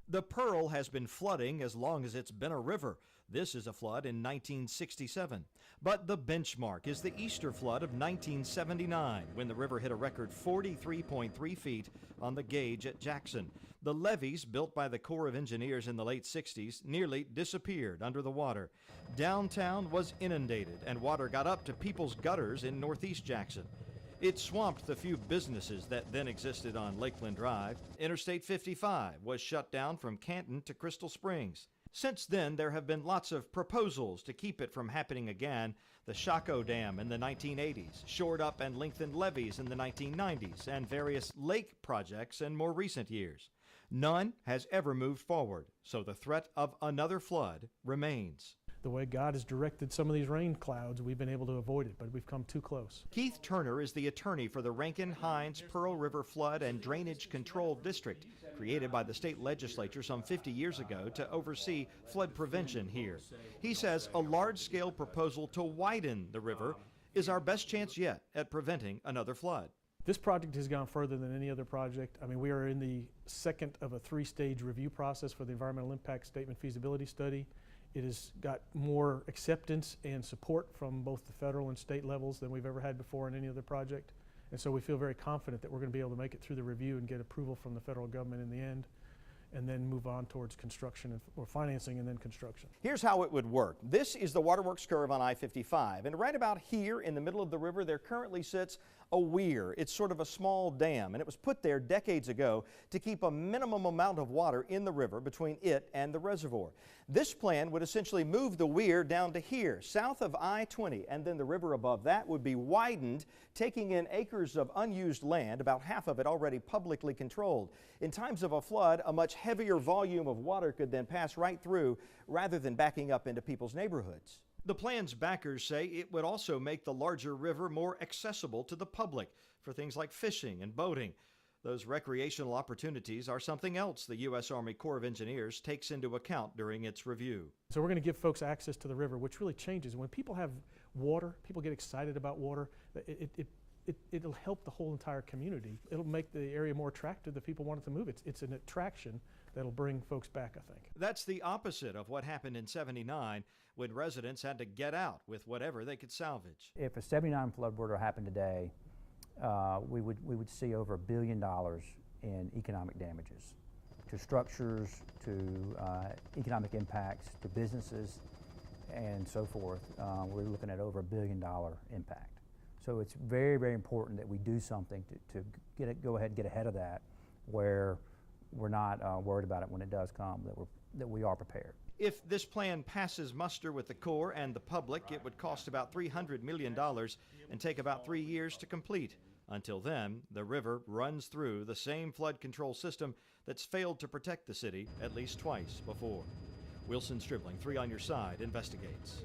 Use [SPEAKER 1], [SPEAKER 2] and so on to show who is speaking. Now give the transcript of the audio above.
[SPEAKER 1] The Pearl has been flooding as long as it's been a river. This is a flood in 1967. But the benchmark is the Easter flood of 1979, when the river hit a record 43.3 feet on the gauge at Jackson. The levees built by the Corps of Engineers in the late 60s nearly disappeared under the water. Downtown was inundated, and water got up to people's gutters in northeast Jackson. It swamped the few businesses that then existed on Lakeland Drive. Interstate 55 was shut down from Canton to Crystal Springs. Since then, there have been lots of proposals to keep it from happening again. The Chaco Dam in the 1980s, shored up and lengthened levees in the 1990s, and various lake projects in more recent years. None has ever moved forward, so the threat of another flood remains.
[SPEAKER 2] The way God has directed some of these rain clouds, we've been able to avoid it, but we've come too close.
[SPEAKER 1] Keith Turner is the attorney for the Rankin-Hines Pearl River Flood and Drainage Control District, created by the state legislature some 50 years ago to oversee flood prevention here. He says a large-scale proposal to widen the river is our best chance yet at preventing another flood.
[SPEAKER 2] This project has gone further than any other project. I mean, we are in the second of a three-stage review process for the Environmental Impact Statement Feasibility Study. It has got more acceptance and support from both the federal and state levels than we've ever had before in any other project. And so we feel very confident that we're going to be able to make it through the review and get approval from the federal government in the end, and then move on towards construction or financing and then construction.
[SPEAKER 1] Here's how it would work. This is the waterworks curve on I-55, and right about here in the middle of the river there currently sits a weir. It's sort of a small dam, and it was put there decades ago to keep a minimum amount of water in the river between it and the reservoir. This plan would essentially move the weir down to here, south of I-20, and then the river above that would be widened, taking in acres of unused land, about half of it already publicly controlled. In times of a flood, a much heavier volume of water could then pass right through rather than backing up into people's neighborhoods. The plan's backers say it would also make the larger river more accessible to the public for things like fishing and boating. Those recreational opportunities are something else the U.S. Army Corps of Engineers takes into account during its review.
[SPEAKER 2] So we're going to give folks access to the river, which really changes. When people have water, people get excited about water. It'll help the whole entire community. It'll make the area more attractive that people want it to move. It's an attraction that'll bring folks back, I think.
[SPEAKER 1] That's the opposite of what happened in '79, when residents had to get out with whatever they could salvage.
[SPEAKER 3] If a '79 flood were to happen today, we would see over $1 billion in economic damages to structures, to economic impacts, to businesses, and so forth. We're looking at over $1 billion impact. So it's very, very important that we do something to go ahead and get ahead of that, where we're not worried about it when it does come, that we are prepared.
[SPEAKER 1] If this plan passes muster with the Corps and the public, it would cost about $300 million and take about 3 years to complete. Until then, the river runs through the same flood control system that's failed to protect the city at least twice before. Wilson Stribling, 3 on Your Side, investigates.